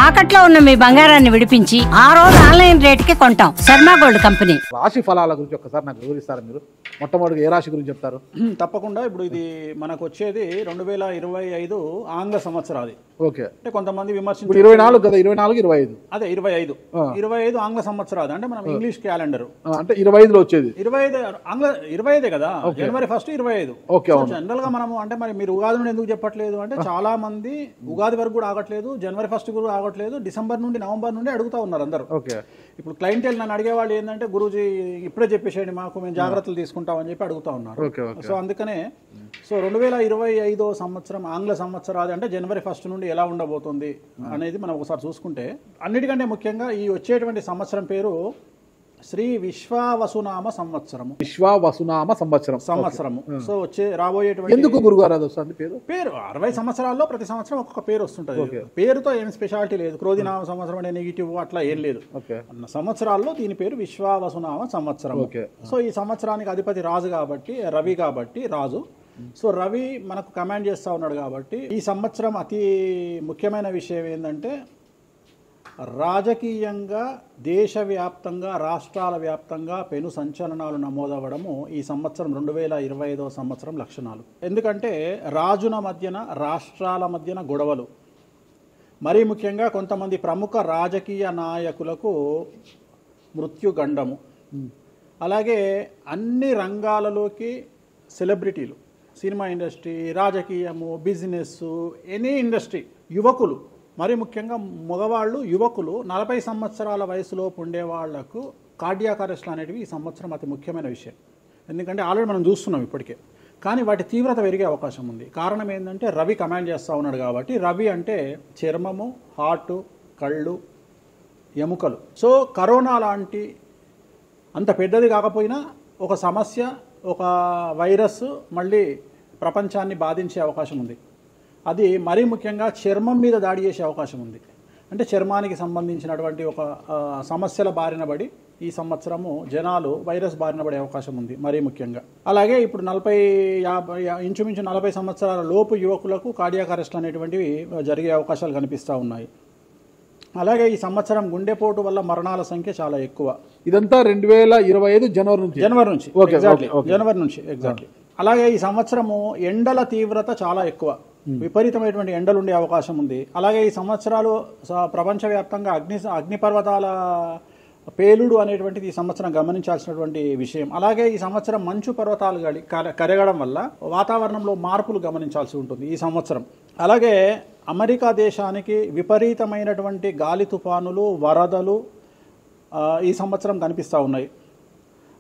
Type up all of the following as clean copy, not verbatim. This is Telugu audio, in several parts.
తాకట్లో ఉన్న మీ బంగారాన్ని విడిపించి ఆ రోజు ఆన్లైన్ రేటుకి కొంటాం. Sharma gold company. రాశి ఫలాల గురించి ఒక్కసారి నాకు వివరిస్తారా మీరు? మొట్టమొదటిగా ఏ రాశి గురించి చెప్తారు? తప్పకుండా. ఇప్పుడు ఇది మనకు వచ్చేది 2025 ఆంగ్ల సంవత్సరాది. ఓకే. అంటే కొంతమంది విమర్శించారు 24 కదా, 24 25 అదే 25 ఆంగ్ల సంవత్సరాది. అంటే మనం ఇంగ్లీష్ క్యాలెండర్ అంటే 25లో వచ్చేది 25 ఆంగ్ల 25 కదా, జనవరి 1 25. ఓకే. జనరల్ గా మనము అంటే మరి మీరు ఉగాది నుండి ఎందుకు చెప్పట్లేదు అంటే చాలా మంది ఉగాది వరకు కూడా ఆగట్లేదు, జనవరి 1 కూడా ఆగట్లేదు, డిసెంబర్ నుండి నవంబర్ నుండి అడుగుతా ఉన్నారు అందరూ. ఓకే. ఇప్పుడు క్లయింటెల్ నన్ను అడిగేవాళ్ళు ఏంటంటే గురూజీ ఇప్పుడే చెప్పేసేయండి మాకు, మేము జాగ్రత్తలు తీసుకుంటామని చెప్పి అడుగుతా ఉన్నారు. సో అందుకనే 2025 సంవత్సరం ఆంగ్ల సంవత్సరాది అంటే జనవరి 1 నుండి ఎలా ఉండబోతుంది అనేది మనం ఒకసారి చూసుకుంటే, అన్నిటికంటే ముఖ్యంగా ఈ వచ్చేటువంటి సంవత్సరం పేరు శ్రీ విశ్వావసునామ సంవత్సరము. విశ్వావసునామ సంవత్సరము. సో వచ్చే రాబోయేటువంటి ఎందుకు గురుగారు అది వస్తుంది పేరు 60 సంవత్సరాల్లో ప్రతి సంవత్సరం ఒక్కొక్క పేరు వస్తుంటది. పేరుతో ఏం స్పెషాలిటీ లేదు. క్రోధినామ సంవత్సరం అనే నెగిటివ్ అట్లా ఏం లేదు. సంవత్సరాల్లో దీని పేరు విశ్వావసునామ సంవత్సరం. సో ఈ సంవత్సరానికి అధిపతి రాజు కాబట్టి, రవి కాబట్టి రాజు. సో రవి మనకు కమాండ్ చేస్తూ ఉన్నాడు కాబట్టి ఈ సంవత్సరం అతి ముఖ్యమైన విషయం ఏంటంటే రాజకీయంగా దేశవ్యాప్తంగా రాష్ట్రాల వ్యాప్తంగా పెను సంచలనాలు నమోదవ్వడము ఈ సంవత్సరం 2025 సంవత్సరం లక్షణాలు. ఎందుకంటే రాజుల మధ్యన రాష్ట్రాల మధ్యన గొడవలు, మరీ ముఖ్యంగా కొంతమంది ప్రముఖ రాజకీయ నాయకులకు మృత్యుగండము, అలాగే అన్ని రంగాలలోకి సెలబ్రిటీలు, సినిమా ఇండస్ట్రీ, రాజకీయము, బిజినెస్, ఎనీ ఇండస్ట్రీ, యువకులు, మరి ముఖ్యంగా మగవాళ్ళు యువకులు 40 సంవత్సరాల వయసులోపు ఉండే వాళ్లకు కార్డియాక్ అరెస్ట్లు అనేటివి ఈ సంవత్సరం అతి ముఖ్యమైన విషయం. ఎందుకంటే ఆల్రెడీ మనం చూస్తున్నాం ఇప్పటికే, కానీ వాటి తీవ్రత పెరిగే అవకాశం ఉంది. కారణం ఏంటంటే రవి కమాండ్ చేస్తూ ఉన్నాడు కాబట్టి. రవి అంటే చర్మము, హార్ట్, కళ్ళు, ఎముకలు. సో కరోనా లాంటి అంత పెద్దది కాకపోయినా ఒక సమస్య, ఒక వైరస్ మళ్ళీ ప్రపంచాన్ని బాధించే అవకాశం ఉంది. అది మరీ ముఖ్యంగా చర్మం మీద దాడి చేసే అవకాశం ఉంది. అంటే చర్మానికి సంబంధించినటువంటి ఒక సమస్యల బారిన పడి ఈ సంవత్సరము జనాలు వైరస్ బారిన పడే అవకాశం ఉంది మరీ ముఖ్యంగా. అలాగే ఇప్పుడు ఇంచుమించు 40 సంవత్సరాల లోపు యువకులకు కార్డియాక్ అరెస్ట్ అనేటువంటివి జరిగే అవకాశాలు కనిపిస్తూ ఉన్నాయి. అలాగే ఈ సంవత్సరం గుండెపోటు వల్ల మరణాల సంఖ్య చాలా ఎక్కువ. ఇదంతా 2025 జనవరి నుంచి ఎగ్జాక్ట్లీ. అలాగే ఈ సంవత్సరము ఎండల తీవ్రత చాలా ఎక్కువ, విపరీతమైనటువంటి ఎండలు ఉండే అవకాశం ఉంది. అలాగే ఈ సంవత్సరాలు ప్రపంచవ్యాప్తంగా అగ్నిపర్వతాల పేలుడు అనేటువంటిది ఈ సంవత్సరం గమనించాల్సినటువంటి విషయం. అలాగే ఈ సంవత్సరం మంచు పర్వతాలు కరగడం వల్ల వాతావరణంలో మార్పులు గమనించాల్సి ఉంటుంది ఈ సంవత్సరం. అలాగే అమెరికా దేశానికి విపరీతమైనటువంటి గాలి తుఫానులు, వరదలు ఈ సంవత్సరం కనిపిస్తూ ఉన్నాయి.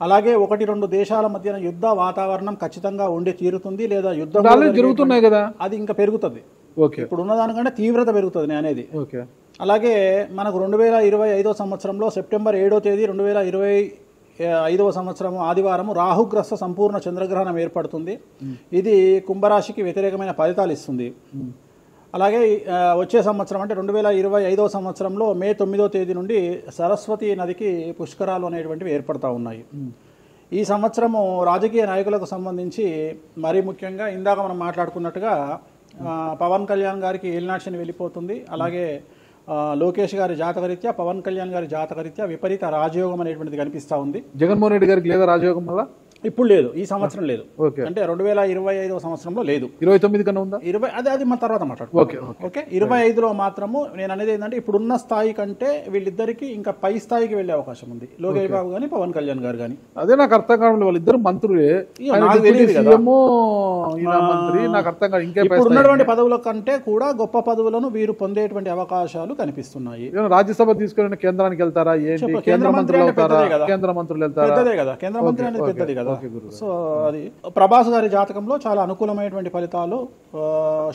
అలాగే 1-2 దేశాల మధ్యన యుద్ధ వాతావరణం ఖచ్చితంగా ఉండి తీరుతుంది, లేదా యుద్ధం జరుగుతున్నాయి కదా, అది ఇంకా పెరుగుతుంది. ఇప్పుడు ఉన్నదానికంటే తీవ్రత పెరుగుతుంది అనేది. అలాగే మనకు 2025 సంవత్సరంలో సెప్టెంబర్ 7వ తేదీ 2025 సంవత్సరం ఆదివారం రాహుగ్రస్త సంపూర్ణ చంద్రగ్రహణం ఏర్పడుతుంది. ఇది కుంభరాశికి వ్యతిరేకమైన ఫలితాలు ఇస్తుంది. అలాగే వచ్చే సంవత్సరం అంటే 2025 సంవత్సరంలో మే 9వ తేదీ నుండి సరస్వతి నదికి పుష్కరాలు అనేటువంటివి ఏర్పడతా ఉన్నాయి. ఈ సంవత్సరము రాజకీయ నాయకులకు సంబంధించి మరీ ముఖ్యంగా ఇందాక మనం మాట్లాడుకున్నట్టుగా పవన్ కళ్యాణ్ గారికి ఏలినాటి శని వెళ్ళిపోతుంది. అలాగే లోకేష్ గారి జాతకరీత్యా, పవన్ కళ్యాణ్ గారి జాతకరీత్యా విపరీత రాజయోగం అనేటువంటిది కనిపిస్తూ ఉంది. జగన్మోహన్ రెడ్డి గారికి లేదా రాజయోగం వల్ల? ఇప్పుడు లేదు, ఈ సంవత్సరం లేదు. అంటే 2025 సంవత్సరంలో లేదు. 29 కన్నా ఉందా? అది మన తర్వాత మాట్లాడుకుంటాం. ఓకే. 25లో మాత్రము నేను అనేది ఏంటంటే ఇప్పుడున్న స్థాయి కంటే వీళ్ళిద్దరికి ఇంకా పై స్థాయికి వెళ్లే అవకాశం ఉంది, లోకేష్ బాబు గానీ పవన్ కళ్యాణ్ గారు కానీ. అదే నాకు అర్థం కావడం, వాళ్ళిద్దరు మంత్రులే, నాకు అర్థం కాదు. ఇప్పుడు ఉన్నటువంటి పదవుల కంటే కూడా గొప్ప పదవులను వీరు పొందేటువంటి అవకాశాలు కనిపిస్తున్నాయి. రాజ్యసభ తీసుకుని కేంద్రానికి వెళ్తారా? కేంద్ర మంత్రులు వెళ్తారా? కేంద్ర మంత్రులు వెళ్తారా? పెద్దదే కదా, కేంద్ర మంత్రి అనేది పెద్దది కదా. సో అది ప్రభాస్ గారి జాతకంలో చాలా అనుకూలమైనటువంటి ఫలితాలు,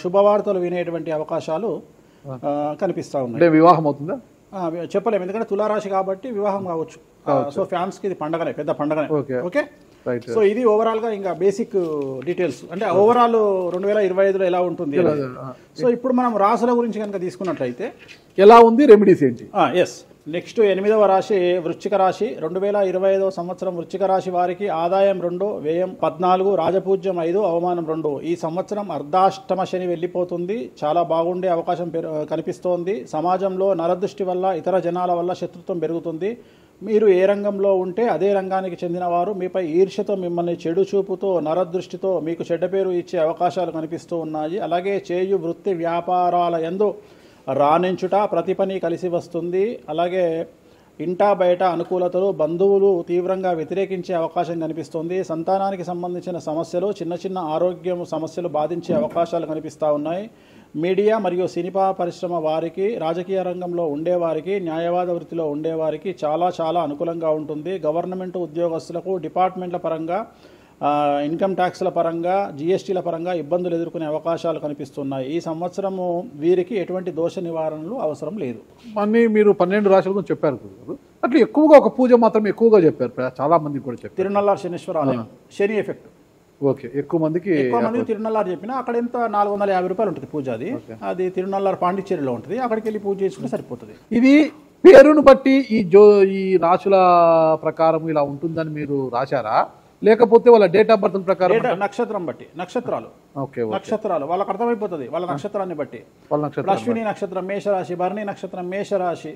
శుభవార్తలు వినేటువంటి అవకాశాలు కనిపిస్తా ఉన్నాయి. వివాహం అవుతుందా చెప్పలేము, ఎందుకంటే తులారాశి కాబట్టి వివాహం కావచ్చు. సో ఫ్యాన్స్ కి ఇది పండగనే, పెద్ద పండగనే. ఓకే. సో ఇది ఓవరాల్ గా ఇంకా బేసిక్ డీటెయిల్స్, అంటే ఓవరాల్ 2025లో ఎలా ఉంటుంది. సో ఇప్పుడు మనం రాసుల గురించి కనుక తీసుకున్నట్లయితే ఎలా ఉంది, రెమెడీస్ ఏంటి? నెక్స్ట్ 8వ రాశి వృశ్చిక రాశి. 2025 సంవత్సరం వృశ్చిక రాశి వారికి ఆదాయం 2, వ్యయం 14, రాజపూజ్యం 5, అవమానం 2. ఈ సంవత్సరం అర్ధాష్టమ శని వెళ్ళిపోతుంది. చాలా బాగుండే అవకాశం కనిపిస్తోంది. సమాజంలో నరదృష్టి వల్ల, ఇతర జనాల వల్ల శత్రుత్వం పెరుగుతుంది. మీరు ఏ రంగంలో ఉంటే అదే రంగానికి చెందిన వారు మీపై ఈర్ష్యతో, మిమ్మల్ని చెడు చూపుతో, నరదృష్టితో మీకు చెడ్డ పేరు ఇచ్చే అవకాశాలు కనిపిస్తూ ఉన్నాయి. అలాగే చేయు వృత్తి వ్యాపారాల యందు రాణించుట, ప్రతి పని కలిసి వస్తుంది. అలాగే ఇంటా బయట అనుకూలతలు, బంధువులు తీవ్రంగా వ్యతిరేకించే అవకాశం కనిపిస్తుంది. సంతానానికి సంబంధించిన సమస్యలు, చిన్న చిన్న ఆరోగ్యం సమస్యలు బాధించే అవకాశాలు కనిపిస్తూ ఉన్నాయి. మీడియా మరియు సినిమా పరిశ్రమ వారికి, రాజకీయ రంగంలో ఉండేవారికి, న్యాయవాద వృత్తిలో ఉండేవారికి చాలా చాలా అనుకూలంగా ఉంటుంది. గవర్నమెంట్ ఉద్యోగస్తులకు డిపార్ట్మెంట్ల పరంగా, ఇన్కమ్ ట్యాక్స్ల పరంగా, జిఎస్టీల పరంగా ఇబ్బందులు ఎదుర్కొనే అవకాశాలు కనిపిస్తున్నాయి. ఈ సంవత్సరము వీరికి ఎటువంటి దోష నివారణలు అవసరం లేదు. అన్నీ మీరు 12 రాశుల గురించి చెప్పారు గురుగారు. అట్లా ఎక్కువగా ఒక పూజ మాత్రం ఎక్కువగా చెప్పారు, చాలా మంది కూడా చెప్పారు. తిరునల్లార్ శనీశ్వర ఆలయం, శని ఎఫెక్ట్. ఓకే, ఎక్కువ మందికి తిరునల్లార్ చెప్పిన అక్కడ ఎంత 450 రూపాయలు ఉంటుంది పూజ. అది తిరునల్లార్ పాండిచ్చేరిలో ఉంటుంది. అక్కడికి వెళ్ళి పూజ చేసుకుంటే సరిపోతుంది. ఇది పేరును బట్టి ఈ రాశుల ప్రకారం ఇలా ఉంటుందని మీరు రాశారా, లేకపోతే వాళ్ళ డేట్ ఆఫ్ బర్త్ ప్రకారం? నక్షత్రం బట్టి, నక్షత్రాలు. ఓకే, నక్షత్రాలు వాళ్ళకి అర్థమైపోతుంది, వాళ్ళ నక్షత్రాన్ని బట్టి. అశ్విని నక్షత్రం మేషరాశి, భరణి నక్షత్రం మేషరాశి,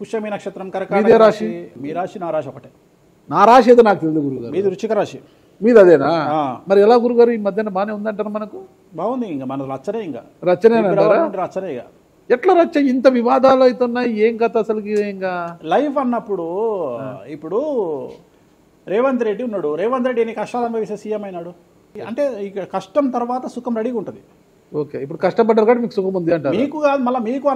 పుష్యమి నక్షత్రం కర్కాటక రాశి. మీ రాశి నా రాశి ఒకటే. నా రాశి ఏదో నాకు తెలియదు గురుగారు. మీది వృశ్చిక రాశి. మీది అదేనా? మరి ఎలా గురుగారు ఈ మధ్యన బాగానే ఉందంటారు? మనకు బాగుంది. ఇంకా మన రచనే, ఇంకా రచనే రచనే. ఇక ఎట్లా రచ్చ? ఇంత వివాదాలు అవుతున్నాయి, ఏం కథ అసలు? ఇంకా లైఫ్ అన్నప్పుడు ఇప్పుడు రేవంత్ రెడ్డి ఉన్నాడు. రేవంత్ రెడ్డి ఎన్ని కష్టాలు అనుభవిస్తే సీఎం అయినాడు అంటే ఇక కష్టం తర్వాత సుఖం రెడీగా ఉంటుంది. ఓకే, ఇప్పుడు కష్టపడ్డారు కాబట్టి మీకు సుఖం ఉంది అంటారు. మీకు కాదు, మళ్ళీ మీకు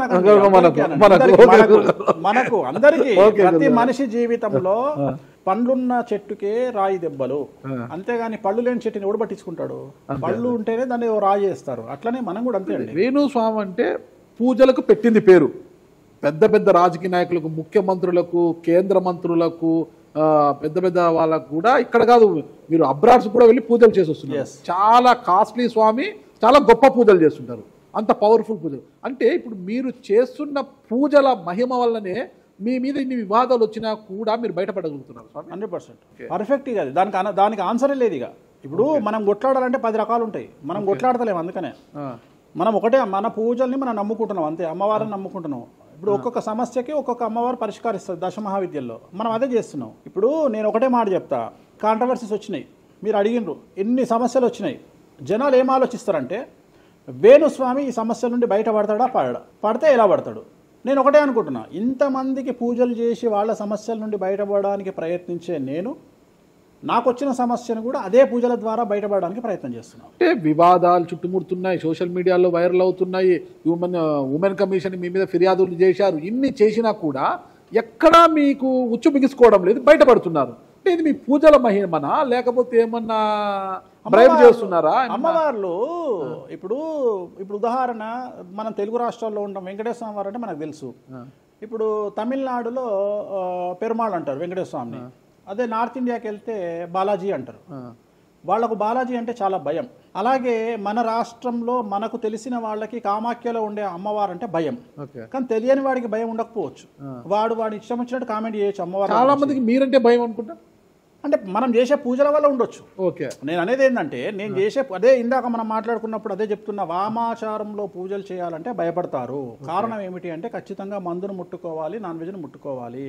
మనకు అందరికీ. ప్రతి మనిషి జీవితంలో పండ్లున్న చెట్టుకే రాయి దెబ్బలు, అంతేగాని పళ్ళు లేని చెట్టుని ఎవడు పట్టించుకుంటాడు? పళ్ళు ఉంటేనే దాన్ని రాయి చేస్తారు. అట్లనే మనం కూడా అంతే అండి. వేణుస్వామి అంటే పూజలకు పెట్టింది పేరు. పెద్ద పెద్ద రాజకీయ నాయకులకు, ముఖ్యమంత్రులకు, కేంద్ర మంత్రులకు, పెద్ద పెద్ద వాళ్ళకు కూడా, ఇక్కడ కాదు మీరు అబ్రాడ్స్ కూడా వెళ్ళి పూజలు చేసి వస్తున్నారు. చాలా కాస్ట్లీ స్వామి, చాలా గొప్ప పూజలు చేస్తుంటారు, అంత పవర్ఫుల్ పూజలు. అంటే ఇప్పుడు మీరు చేస్తున్న పూజల మహిమ వల్లనే మీ మీద ఇన్ని వివాదాలు వచ్చినా కూడా మీరు బయటపడగలుగుతున్నారు. 100% పర్ఫెక్ట్. ఇక దానికి ఆన్సరే లేదు. ఇక ఇప్పుడు మనం కొట్లాడాలంటే 10 రకాలు ఉంటాయి, మనం కొట్లాడతలేము. అందుకనే మనం ఒకటే, మన పూజల్ని మనం నమ్ముకుంటున్నాం అంతే, అమ్మవారిని నమ్ముకుంటున్నాం. ఇప్పుడు ఒక్కొక్క సమస్యకి ఒక్కొక్క అమ్మవారు పరిష్కరిస్తుంది దశమహావిద్యల్లో. మనం అదే చేస్తున్నాం. ఇప్పుడు నేను ఒకటే మాట చెప్తా, కాంట్రవర్సీస్ వచ్చినాయి, మీరు అడిగినరు, ఎన్ని సమస్యలు వచ్చినాయి. జనాలు ఏం ఆలోచిస్తారంటే వేణుస్వామి ఈ సమస్యల నుండి బయటపడతాడా, పడితే ఎలా పడతాడు? నేను ఒకటే అనుకుంటున్నా, ఇంతమందికి పూజలు చేసి వాళ్ళ సమస్యల నుండి బయటపడడానికి ప్రయత్నించే నేను, నాకు వచ్చిన సమస్యను కూడా అదే పూజల ద్వారా బయటపడడానికి ప్రయత్నం చేస్తున్నాను. అంటే వివాదాలు చుట్టుముడుతున్నాయి, సోషల్ మీడియాలో వైరల్ అవుతున్నాయి, ఉమెన్ కమిషన్ మీ మీద ఫిర్యాదులు చేశారు. ఇన్ని చేసినా కూడా ఎక్కడా మీకు ఉచ్చు బిగుసుకోవడం లేదు, బయటపడుతున్నారు. అంటే ఇది మీ పూజల మహిమనా, లేకపోతే ఏమన్నా బ్రైబ్ చేస్తున్నారా? అమ్మవార్లు ఇప్పుడు ఉదాహరణ, మనం తెలుగు రాష్ట్రాల్లో ఉంటాం, వెంకటేశ్వర స్వామి వారు అంటే మనకు తెలుసు. ఇప్పుడు తమిళనాడులో పెరుమాళ్ అంటారు వెంకటేశ్వర స్వామిని. అదే నార్త్ ఇండియాకి వెళ్తే బాలాజీ అంటారు. వాళ్లకు బాలాజీ అంటే చాలా భయం. అలాగే మన రాష్ట్రంలో మనకు తెలిసిన వాళ్ళకి కామాఖ్యలో ఉండే అమ్మవారు అంటే భయం. కానీ తెలియని వాడికి భయం ఉండకపోవచ్చు, వాడి ఇష్టం వచ్చినట్టు కామెంట్ చేయొచ్చు. అమ్మవారు చాలా మందికి మీరంటే భయం అనుకుంటా, అంటే మనం చేసే పూజల వల్ల ఉండొచ్చు. ఓకే, నేను అనేది ఏంటంటే, నేను చేసే అదే ఇందాక మనం మాట్లాడుకున్నప్పుడు అదే చెప్తున్నా, వామాచారంలో పూజలు చేయాలంటే భయపడతారు. కారణం ఏమిటి అంటే, ఖచ్చితంగా మందును ముట్టుకోవాలి, నాన్ వెజ్ను ముట్టుకోవాలి.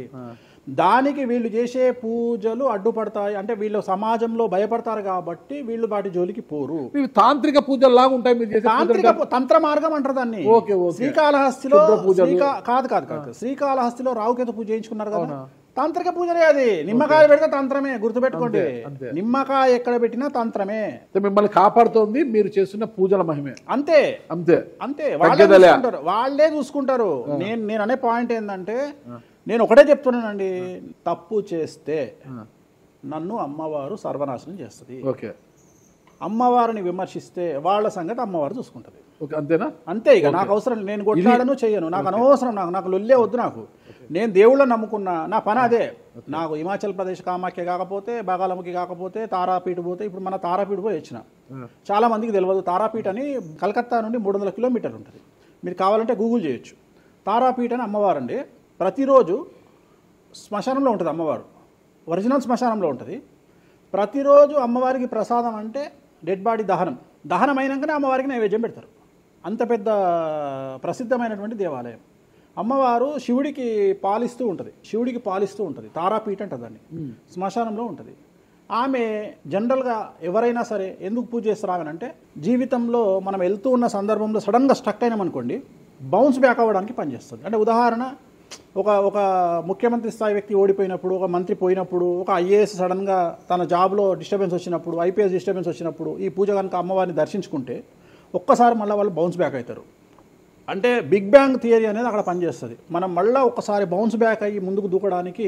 దానికి వీళ్ళు చేసే పూజలు అడ్డుపడతాయి. అంటే వీళ్ళు సమాజంలో భయపడతారు కాబట్టి వీళ్ళు వాటి జోలికి పోరు. తాంత్రిక పూజలు లాగా ఉంటాయి మీరు చేసే తాంత్రిక తంత్ర మార్గం అంటారు దాన్ని. శ్రీకాళహస్తిలో కాదు శ్రీకాళహస్తిలో రావుకేతు పూజ చేయించుకున్నారు కదా, తాంత్రిక పూజలే అది. నిమ్మకాయ పెడితే తంత్రమే, గుర్తుపెట్టుకోండి. నిమ్మకాయ ఎక్కడ పెట్టినా తంత్రమే. మిమ్మల్ని కాపాడుతోంది మీరు చేస్తున్న పూజల మహిమే. అంతే అంతే అంతే, వాళ్ళే చూసుకుంటారు. నేను అనే పాయింట్ ఏంటంటే, నేను ఒకటే చెప్తున్నానండి, తప్పు చేస్తే నన్ను అమ్మవారు సర్వనాశనం చేస్తుంది. ఓకే, అమ్మవారిని విమర్శిస్తే వాళ్ళ సంగతి అమ్మవారు చూసుకుంటది. అంతేనా? అంతే. ఇక నాకు అవసరం, నేను కొట్లాడను చెయ్యను, నాకు అనవసరం, నాకు లొల్లే వద్దు. నాకు నేను దేవుళ్ళని నమ్ముకున్నా, నా పని అదే. నాకు హిమాచల్ ప్రదేశ్ కామాఖ్య కాకపోతే, బాగాలముఖి కాకపోతే, తారాపీఠ పోతే, ఇప్పుడు మన తారాపీఠ పోయి వచ్చిన. చాలా మందికి తెలియదు, తారాపీఠ అని కలకత్తా నుండి 300 కిలోమీటర్లు ఉంటుంది. మీరు కావాలంటే గూగుల్ చేయొచ్చు. తారాపీఠ అని అమ్మవారండి, ప్రతిరోజు శ్మశానంలో ఉంటుంది అమ్మవారు, ఒరిజినల్ శ్మశానంలో ఉంటుంది. ప్రతిరోజు అమ్మవారికి ప్రసాదం అంటే డెడ్ బాడీ దహనం అయినాకనే అమ్మవారికి నైవేద్యం పెడతారు. అంత పెద్ద ప్రసిద్ధమైనటువంటి దేవాలయం. అమ్మవారు శివుడికి పాలిస్తూ ఉంటుంది, తారాపీఠ అంటుంది దాన్ని, శ్మశానంలో ఉంటుంది. ఆమె జనరల్గా ఎవరైనా సరే ఎందుకు పూజ చేస్తారు ఆమె అంటే, జీవితంలో మనం వెళ్తూ ఉన్న సందర్భంలో సడన్గా స్టక్ అయినామనుకోండి, బౌన్స్ బ్యాక్ అవ్వడానికి పనిచేస్తుంది. అంటే ఉదాహరణ, ఒక ముఖ్యమంత్రి స్థాయి వ్యక్తి ఓడిపోయినప్పుడు, ఒక మంత్రి పోయినప్పుడు, ఒక ఐఏఎస్ సడన్గా తన జాబ్లో డిస్టర్బెన్స్ వచ్చినప్పుడు, ఐపీఎస్ డిస్టర్బెన్స్ వచ్చినప్పుడు ఈ పూజ కనుక అమ్మవారిని దర్శించుకుంటే ఒక్కసారి మళ్ళీ వాళ్ళు బౌన్స్ బ్యాక్ అవుతారు. అంటే బిగ్ బ్యాంగ్ థియరీ అనేది అక్కడ పనిచేస్తుంది. మనం మళ్ళీ ఒక్కసారి బౌన్స్ బ్యాక్ అయ్యి ముందుకు దూకడానికి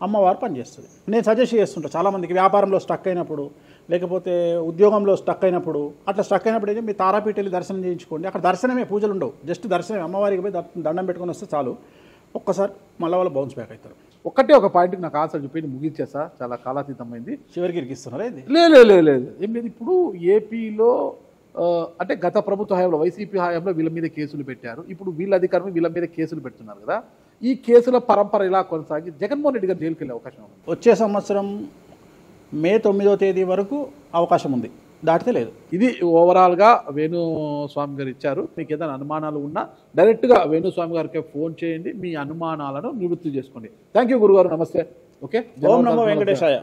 అమ్మవారు పనిచేస్తుంది. నేను సజెస్ట్ చేస్తుంటాను చాలామందికి, వ్యాపారంలో స్టక్ అయినప్పుడు, లేకపోతే ఉద్యోగంలో స్టక్ అయినప్పుడు, అట్లా స్టక్ అయినప్పుడు అయితే మీ తారాపీఠ వెళ్ళి దర్శనం చేయించుకోండి. అక్కడ దర్శనమే, పూజలు ఉండవు, జస్ట్ దర్శనమే. అమ్మవారికి పోయి దండం పెట్టుకొని వస్తే చాలు, ఒక్కసారి మళ్ళీ వాళ్ళు బౌన్స్ బ్యాక్ అవుతారు. ఒకటే ఒక పాయింట్కి నాకు ఆన్సర్ చెప్పి ముగించేసా, చాలా కాలాతీతమైంది. చివరికి ఇరికిస్తున్నారా ఇది? లేదు ఏం లేదు. ఇప్పుడు ఏపీలో అంటే గత ప్రభుత్వ హయాంలో, వైసీపీ హయాంలో వీళ్ళ మీద కేసులు పెట్టారు. ఇప్పుడు వీళ్ళ అధికారం వీళ్ళ మీద కేసులు పెడుతున్నారు కదా. ఈ కేసుల పరంపర ఇలా కొనసాగి జగన్మోహన్ రెడ్డి గారు జైలుకి వెళ్ళే అవకాశం ఉంది. వచ్చే సంవత్సరం మే 9వ తేదీ వరకు అవకాశం ఉంది, దాటితే లేదు. ఇది ఓవరాల్గా వేణుస్వామి గారు ఇచ్చారు. మీకు ఏదైనా అనుమానాలు ఉన్నా డైరెక్ట్గా వేణుస్వామి గారికి ఫోన్ చేయండి, మీ అనుమానాలను నివృత్తి చేసుకోండి. థ్యాంక్ యూ గురుగారు, నమస్తే. ఓకే, ఓం నమో వెంకటేశాయ.